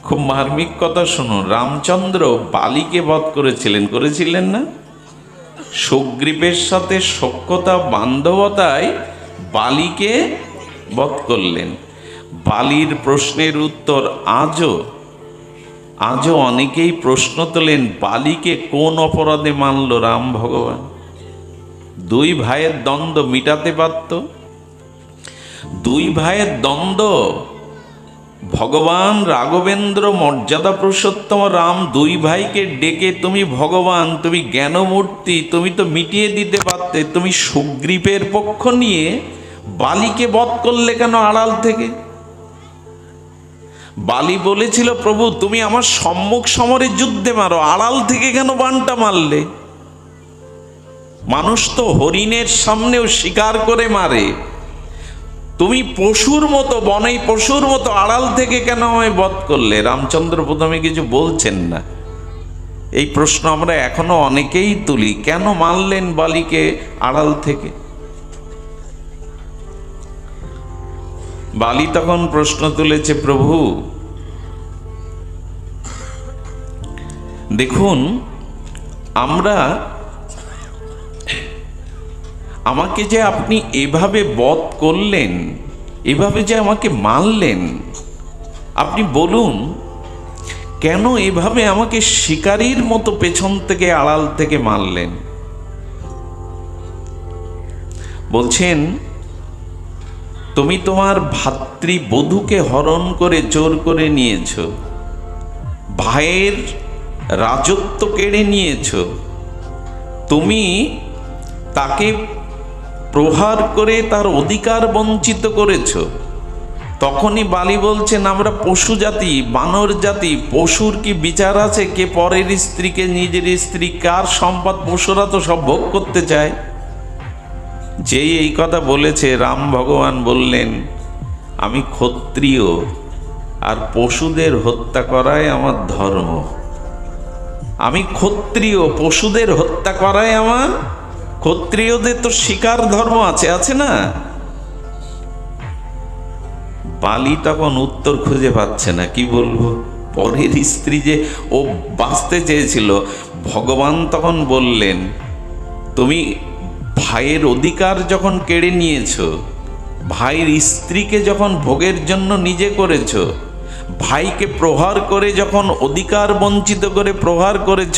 খুব মার্মিক কথা শুনুন, রামচন্দ্র বালিকে বধ করেছিলেন না? সুগ্রীবের সাথে সখ্যতা বান্ধবতায় বালিকে বধ করলেন। বালির প্রশ্নের উত্তর আজও অনেকেই প্রশ্ন তোলেন, বালিকে কোন অপরাধে মানল রাম ভগবান? দুই ভাইয়ের দ্বন্দ্ব মিটাতে পারত। দুই ভাইয়ের দ্বন্দ্ব ভগবান রাঘবেন্দ্র মর্যাদা পুরুষোত্তম রাম দুই ভাইকে ডেকে, তুমি ভগবান, তুমি জ্ঞানমূর্তি, তুমি তো মিটিয়ে দিতে পারতে। তুমি সুগ্রীবের পক্ষ নিয়ে বালিকে বধ করলে কেন আড়াল থেকে? বালি বলেছিল, প্রভু তুমি আমার সম্মুখ সমরে যুদ্ধে মারো, আড়াল থেকে কেন বানটা মারলে? মানুষ তো হরিণের সামনেও শিকার করে মারে, তুমি পশুর মতো, বনেই পশুর মতো আড়াল থেকে কেন আমায় বধ করলে? রামচন্দ্র প্রথমে কিছু বলছেন না। এই প্রশ্ন আমরা এখনো অনেকেই তুলি, কেন মারলেন বালিকে আড়াল থেকে? বালি তখন প্রশ্ন তুলেছে, প্রভু দেখুন, আমাকে যে আপনি এভাবে বধ করলেন, এভাবে যে আমাকে মারলেন, আপনি বলুন কেন এভাবে আমাকে শিকারীর মতো পেছন থেকে আড়াল থেকে মারলেন? বলছেন, তুমি তোমার ভাতৃবধূকে হরণ করে জোর করে নিয়েছ, ভাইয়ের রাজত্ব কেড়ে নিয়েছ, তুমি তাকে প্রহার করে তার অধিকার বঞ্চিত করেছ। তখনই বালি বলছেন, আমরা পশু জাতি, বানর জাতি, পশুর কি বিচার আছে? কে পরের স্ত্রীকে নিজের স্ত্রী, কার সম্পদ? পশুরা তো সব ভোগ করতে চায়। যেই এই কথা বলেছে, রাম ভগবান বললেন, আমি ক্ষত্রিয়, আর পশুদের হত্যা করাই আমার ধর্ম। আমি ক্ষত্রিয়, পশুদের হত্যা করাই আমার, ক্ষত্রিয়দের তো শিকার ধর্ম আছে না? বালি তখন উত্তর খুঁজে পাচ্ছে না, কি বলবো। পরের স্ত্রী যে ও বাঁচতে চেয়েছিল, ভগবান তখন বললেন, তুমি ভাইয়ের অধিকার যখন কেড়ে নিয়েছ, ভাইয়ের স্ত্রীকে যখন ভোগের জন্য নিজে করেছ, ভাইকে প্রহার করে যখন অধিকার বঞ্চিত করে প্রহার করেছ,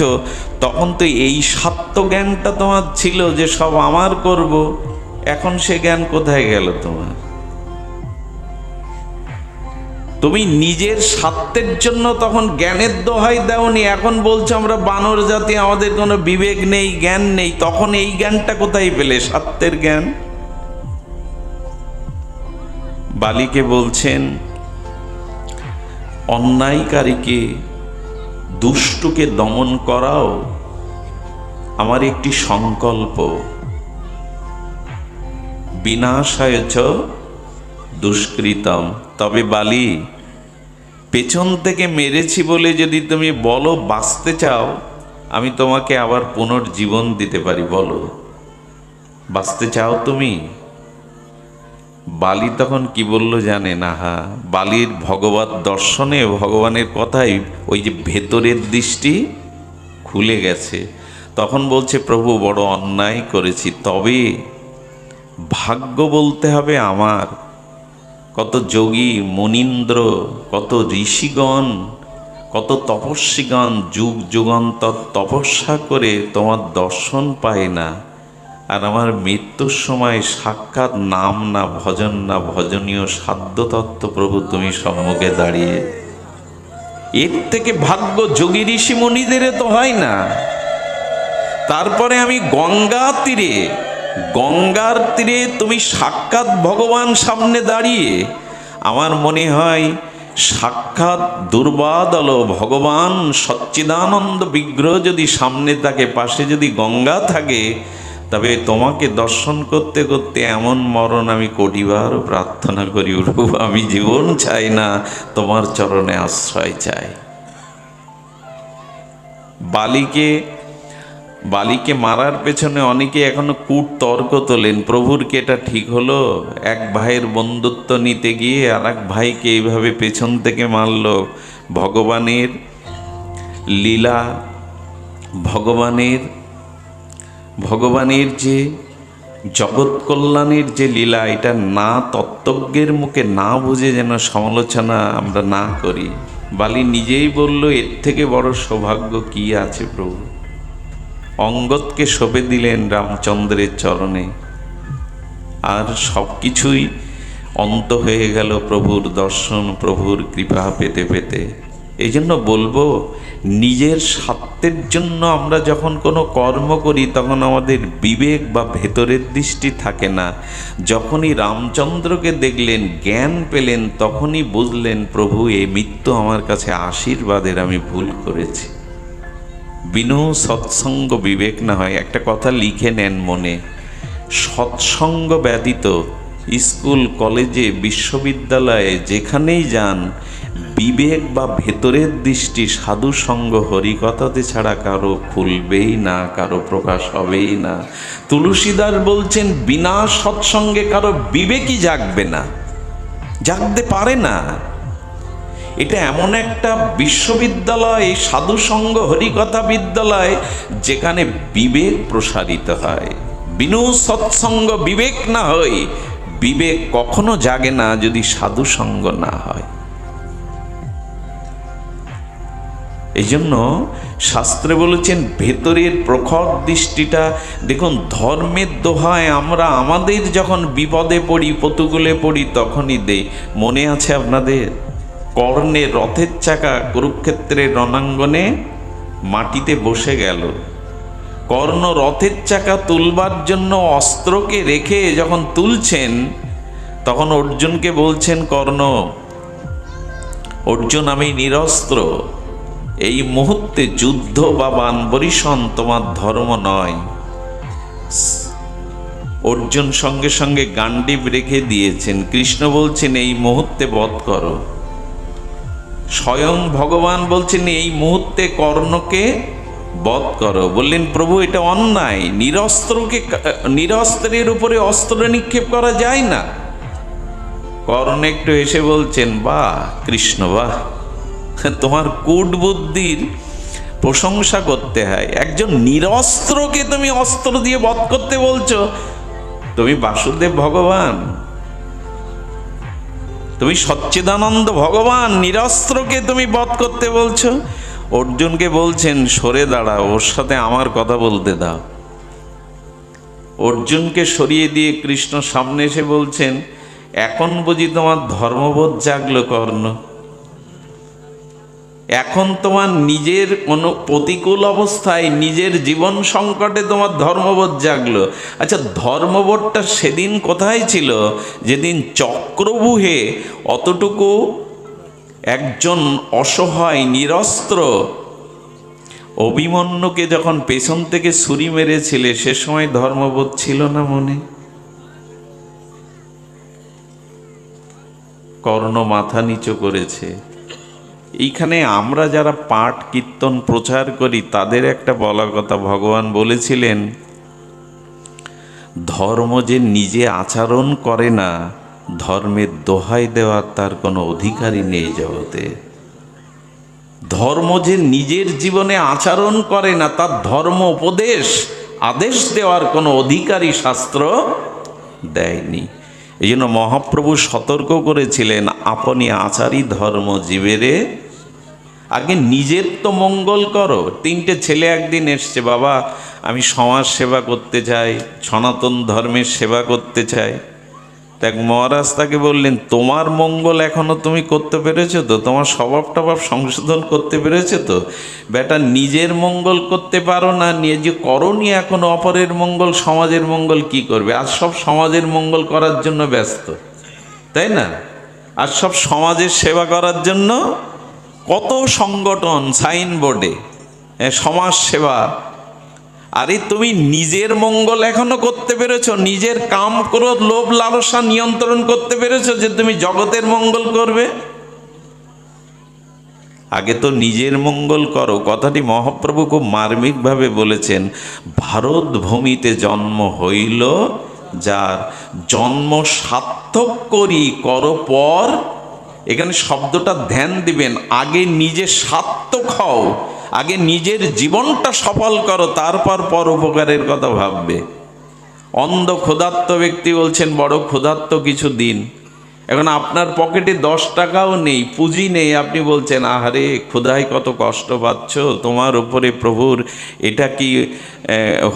তখন তো এই স্বার্থ জ্ঞানটা তোমার ছিল যে সব আমার করব। এখন সে জ্ঞান কোথায় গেল তোমার? তুমি নিজের স্বার্থের জন্য তখন জ্ঞানের দোহাই দাওনি, এখন বলছো আমরা বানর জাতি, আমাদের কোনো বিবেক নেই, জ্ঞান নেই। তখন এই জ্ঞানটা কোথায় পেলে, স্বার্থের জ্ঞান? বালিকে বলছেন, অন্যায়কারীকে, দুষ্টকে দমন করাও আমার একটি সংকল্প। বিনাশায় চ দুষ্কৃতম। তবে বালি, পেছন থেকে মেরেছি বলে যদি তুমি বলো বাঁচতে চাও, আমি তোমাকে আবার পুনর্জীবন দিতে পারি। বলো, বাঁচতে চাও তুমি? বালি তখন কি বলল জানেন? আহা, বালির ভগবত দর্শনে, ভগবানের কথাই ওই যে ভেতরের দৃষ্টি খুলে গেছে। তখন বলছে, প্রভু বড় অন্যায় করেছি, তবে ভাগ্য বলতে হবে আমার। কত যোগী মুনীন্দ্র, কত ঋষিগণ, কত তপস্বীগণ যুগ যুগান্তর তপস্যা করে তোমার দর্শন পায় না, আর আমার মৃত্যুর সময় সাক্ষাৎ নাম না ভজন না ভজনীয় সাধ্য তত্ত্ব প্রভু তুমি সম্মুখে দাঁড়িয়ে। এর থেকে ভাগ্য যোগী ঋষি মুনিদের তো হয় না। তারপরে আমি গঙ্গার তীরে তুমি সাক্ষাৎ ভগবান সামনে দাঁড়িয়ে, আমার মনে হয় সাক্ষাৎ দুর্বাদল ভগবান সচ্চিদানন্দ বিগ্রহ যদি সামনে থাকে, পাশে যদি গঙ্গা থাকে, তবে তোমাকে দর্শন করতে করতে এমন মরণ আমি কোটিবার প্রার্থনা করি, প্রভু আমি জীবন চাই না, তোমার চরণে আশ্রয় চাই। বালিকে মারার পেছনে অনেকে এখনো কূট তর্ক তোলেন, প্রভুর কি এটা ঠিক হলো? এক ভাইয়ের বন্ধুত্ব নিতে গিয়ে আর এক ভাইকে এইভাবে পেছন থেকে মারলো। ভগবানের লীলা, ভগবানের যে জগৎ কল্যাণের যে লীলা, এটা না তত্ত্বজ্ঞের মুখে না বুঝে যেন সমালোচনা আমরা না করি। বালি নিজেই বলল, এর থেকে বড় সৌভাগ্য কি আছে প্রভু। অঙ্গদকে সঁপে দিলেন রামচন্দ্রের চরণে, আর সব কিছুই অন্ত হয়ে গেল প্রভুর দর্শন, প্রভুর কৃপা পেতে পেতে। এই জন্য বলবো, নিজের স্বার্থের জন্য আমরা যখন কোনো কর্ম করি তখন আমাদের বিবেক বা ভেতরের দৃষ্টি থাকে না। যখনই রামচন্দ্রকে দেখলেন, জ্ঞান পেলেন, তখনই বুঝলেন প্রভু এই মৃত্যু আমার কাছে আশীর্বাদের, আমি ভুল করেছি। বিনু সৎসঙ্গ বিবেক না হয়। একটা কথা লিখে নেন মনে, সৎসঙ্গ ব্যতীত স্কুল, কলেজে, বিশ্ববিদ্যালয়ে যেখানেই যান, বিবেক বা ভেতরের দৃষ্টি, সাধু সঙ্গ, হরিকথাতে ছাড়া কারো খুলবেই না, কারো প্রকাশ হবেই না। তুলসীদাস বলছেন, বিনা সৎসঙ্গে কারো বিবেকই জাগবে না, জাগতে পারে না। এটা এমন একটা বিশ্ববিদ্যালয়, সাধু সঙ্গ হরিকথা বিদ্যালয়, যেখানে বিবেক প্রসারিত হয়। বিনু সৎসঙ্গ বিবেক না হয়, বিবেক কখনো জাগে না যদি সাধু সঙ্গ না হয়। এই জন্য শাস্ত্রে বলেছেন, ভেতরের প্রখর দৃষ্টিটা দেখুন। ধর্মের দোহায় আমরা আমাদের যখন বিপদে পড়ি, প্রতিকূলে পড়ি, তখনই দেই। মনে আছে আপনাদের, কর্ণের রথের চাকা কুরুক্ষেত্রের রণাঙ্গনে মাটিতে বসে গেল। কর্ণ রথের চাকা তুলবার জন্য অস্ত্রকে রেখে যখন তুলছেন, তখন অর্জুনকে বলছেন, কর্ণ, অর্জুন, আমি নিরস্ত্র, এই মুহূর্তে যুদ্ধ বা বানবরিশন তোমার ধর্ম নয়। অর্জুন সঙ্গে সঙ্গে গান্ডীব রেখে দিয়েছেন। কৃষ্ণ বলছেন, এই মুহূর্তে বধ করো। স্বয়ং ভগবান বলছেন, এই মুহূর্তে কর্ণকে বধ করো। বললেন, প্রভু, এটা অন্যায়। নিরস্ত্রের উপরে অস্ত্র নিক্ষেপ করা যায় না। কর্ণ একটু এসে বলছেন, বাহ কৃষ্ণ, বাহ, তোমার কূট বুদ্ধির প্রশংসা করতে হয়। একজন নিরস্ত্রকে তুমি অস্ত্র দিয়ে বধ করতে বলছো? তুমি বাসুদেব ভগবান, তুমি সচ্চিদানন্দ ভগবান, নিরস্ত্রকে তুমি বধ করতে বলছো? অর্জুনকে বলছেন, সরে দাঁড়া, ওর সাথে আমার কথা বলতে দাও। অর্জুনকে সরিয়ে দিয়ে কৃষ্ণ সামনে এসে বলছেন, এখন বুঝি তোমার ধর্মবোধ জাগলো কর্ণ? এখন তোমার নিজের কোনো প্রতিকূল অবস্থায়, নিজের জীবন সংকটে তোমার ধর্মবোধ জাগলো? আচ্ছা, ধর্মবোধটা সেদিন কোথায় ছিল? যেদিন চক্রব্যূহে অতটুকু একজন অসহায় নিরস্ত্র অভিমন্যুকে যখন পেছন থেকে ছুরি মেরেছিলে, সে সময় ধর্মবোধ ছিল না মনে? কর্ণ মাথা নিচু করেছে। এইখানে আমরা যারা পাঠ কীর্তন প্রচার করি, তাদের একটা বলা কথা, ভগবান বলেছিলেন, ধর্ম যে নিজে আচরণ করে না, ধর্মের দোহাই দেওয়ার তার কোনো অধিকারই নেই জগতে। ধর্ম যে নিজের জীবনে আচরণ করে না, তার ধর্ম উপদেশ, আদেশ দেওয়ার কোনো অধিকারই শাস্ত্র দেয়নি। এই জন্য মহাপ্রভু সতর্ক করেছিলেন, আপনি আচারই ধর্ম জীবেরে। আগে নিজের তো মঙ্গল করো। 3টে ছেলে একদিন এসছে, বাবা আমি সমাজ সেবা করতে চাই, সনাতন ধর্মের সেবা করতে চাই। দেখ, মহারাজ তাকে বললেন, তোমার মঙ্গল এখনো তুমি করতে পেরেছো তো? তোমার স্বভাব টভাব সংশোধন করতে পেরেছো তো? বেটা, নিজের মঙ্গল করতে পারো না, নিজে করনি এখনো, অপরের মঙ্গল, সমাজের মঙ্গল কি করবে? আর সব সমাজের মঙ্গল করার জন্য ব্যস্ত, তাই না? আর সব সমাজের সেবা করার জন্য কত সংগঠন, সাইনবোর্ডে সমাজ সেবা। আরে তুমি নিজের মঙ্গল এখনো করতে পেরেছো? নিজের কাম, ক্রোধ, লোভ, লালসা নিয়ন্ত্রণ করতে পেরেছো যে তুমি জগতের মঙ্গল করবে? আগে তো নিজের মঙ্গল করো। কথাটি মহাপ্রভু খুব মার্মিকভাবে বলেছেন, ভারত ভূমিতে জন্ম হইল যার, জন্ম সার্থক করি কর পর এখানে শব্দটা ধ্যান দিবেন, আগে নিজে সার্থক হও, আগে নিজের জীবনটা সফল করো, তারপর পরোপকারের কথা ভাববে। অন্ধ ক্ষুধার্ত ব্যক্তি বলছেন বড় ক্ষুধার্ত, কিছু দিন। এখন আপনার পকেটে 10 টাকাও নেই, পুঁজি নেই, আপনি বলছেন আহারে ক্ষুধায় কত কষ্ট পাচ্ছ, তোমার উপরে প্রভুর এটা কি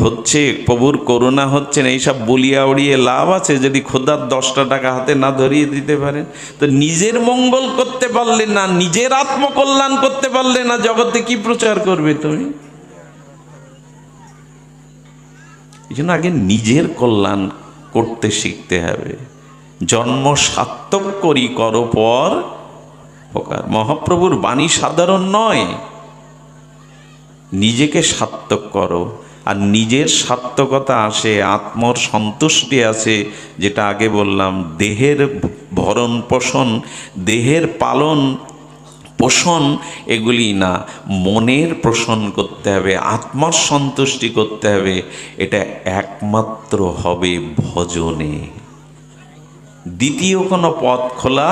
হচ্ছে, প্রভুর করুণা হচ্ছে না, এইসব বলিয়া উড়িয়ে লাভ আছে যদি ক্ষুধার 10টা টাকা হাতে না ধরিয়ে দিতে পারেন? তো নিজের মঙ্গল করতে পারলে না, নিজের আত্মকল্যাণ করতে পারলে না, জগতে কি প্রচার করবে তুমি? এই জন্য আগে নিজের কল্যাণ করতে শিখতে হবে। জন্ম সার্থক করি করো পর উপকার। মহাপ্রভুর বাণী সাধারণ নয়, নিজেকে সার্থক করো। আর নিজের সার্থকতা আসে, আত্মর সন্তুষ্টি আছে, যেটা আগে বললাম, দেহের ভরণ পোষণ, দেহের পালন পোষণ এগুলি না, মনের পোষণ করতে হবে, আত্মার সন্তুষ্টি করতে হবে। এটা একমাত্র হবে ভজনে। দ্বিতীয় কোনো পথ খোলা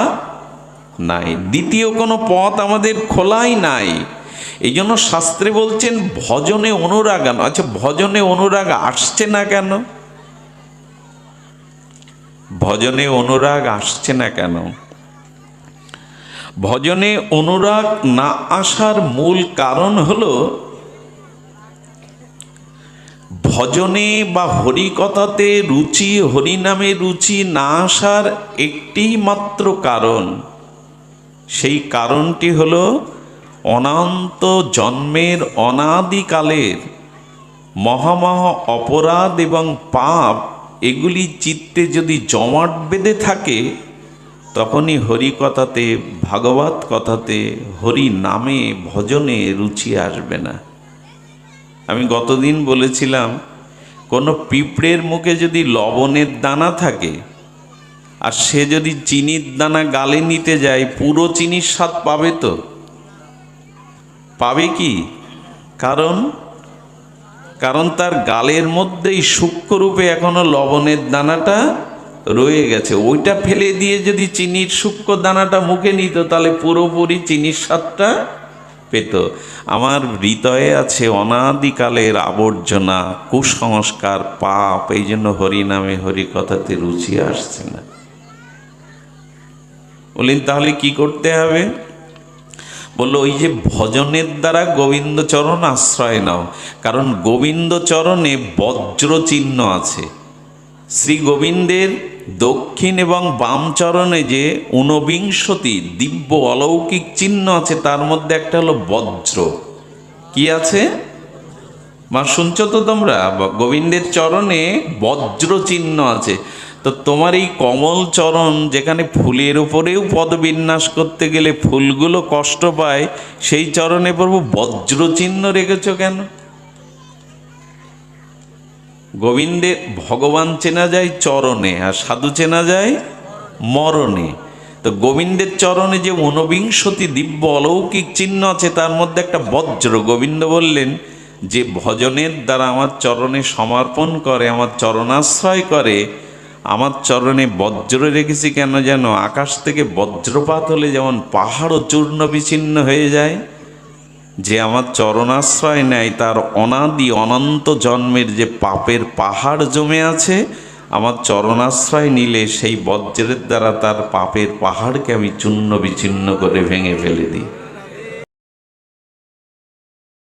নাই, দ্বিতীয় কোনো পথ আমাদের খোলাই নাই। এই জন্য শাস্ত্রে বলছেন ভজনে অনুরাগ আনো। আচ্ছা, ভজনে অনুরাগ আসছে না কেন? ভজনে অনুরাগ আসছে না কেন? ভজনে অনুরাগ না আসার মূল কারণ হলো ভজনে বা হরিকথাতে রুচি, হরিনামে রুচি না আসার একটি মাত্র কারণ। সেই কারণটি হলো অনন্ত জন্মের অনাদিকালের মহামহা অপরাধ এবং পাপ, এগুলি চিত্তে যদি জমাট বেঁধে থাকে, তখনই হরিকথাতে, ভাগবত কথাতে, হরি নামে, ভজনে রুচি আসবে না। আমি গতদিন বলেছিলাম, কোনো পিঁপড়ের মুখে যদি লবণের দানা থাকে আর সে যদি চিনির দানা গালে নিতে যায়, পুরো চিনির স্বাদ পাবে তো? পাবে কি? কারণ তার গালের মধ্যেই সূক্ষ্মরূপে এখনো লবণের দানাটা রয়ে গেছে। ওইটা ফেলে দিয়ে যদি চিনির সূক্ষ্ম দানাটা মুখে নিত, তাহলে পুরোপুরি চিনির স্বাদটা পেত। আমার হৃদয়ে আছে অনাদিকালের আবর্জনা, কুসংস্কার, পাপ, এই জন্য হরিনামে, হরিকথাতে রুচি আসছে না। বললেন তাহলে কি করতে হবে? বললো ওই যে ভজনের দ্বারা গোবিন্দচরণ আশ্রয় নাও, কারণ গোবিন্দচরণে বজ্র চিহ্ন আছে। শ্রী গোবিন্দের দক্ষিণ এবং বাম চরণে যে ঊনবিংশতি দিব্য অলৌকিক চিহ্ন আছে, তার মধ্যে একটা হলো বজ্র। কি আছে মা, শুনছো তো তোমরা? গোবিন্দের চরণে বজ্র চিহ্ন আছে। তো তোমার এই কমল চরণ, যেখানে ফুলের উপরেও পদবিন্যাস করতে গেলে ফুলগুলো কষ্ট পায়, সেই চরণে প্রভু বজ্র চিহ্ন রেখেছ কেন? গোবিন্দে ভগবান চেনা যায় চরণে, আর সাধু চেনা যায় মরণে। তো গোবিন্দের চরণে যে ঊনবিংশতি দিব্য অলৌকিক চিহ্ন আছে, তার মধ্যে একটা বজ্র। গোবিন্দ বললেন, যে ভজনের দ্বারা আমার চরণে সমর্পণ করে, আমার চরণাশ্রয় করে, আমার চরণে বজ্র রেখেছি কেন যেন? আকাশ থেকে বজ্রপাত হলে যেমন পাহাড়ও চূর্ণ বিচ্ছিন্ন হয়ে যায়, যে আমার চরণাশ্রয় নেয়, তার অনাদি অনন্ত জন্মের যে পাপের পাহাড় জমে আছে, আমার চরণাশ্রয় নিলে সেই বজ্রের দ্বারা তার পাপের পাহাড়কে আমি চূর্ণ বিচ্ছিন্ন করে ভেঙে ফেলে দিই।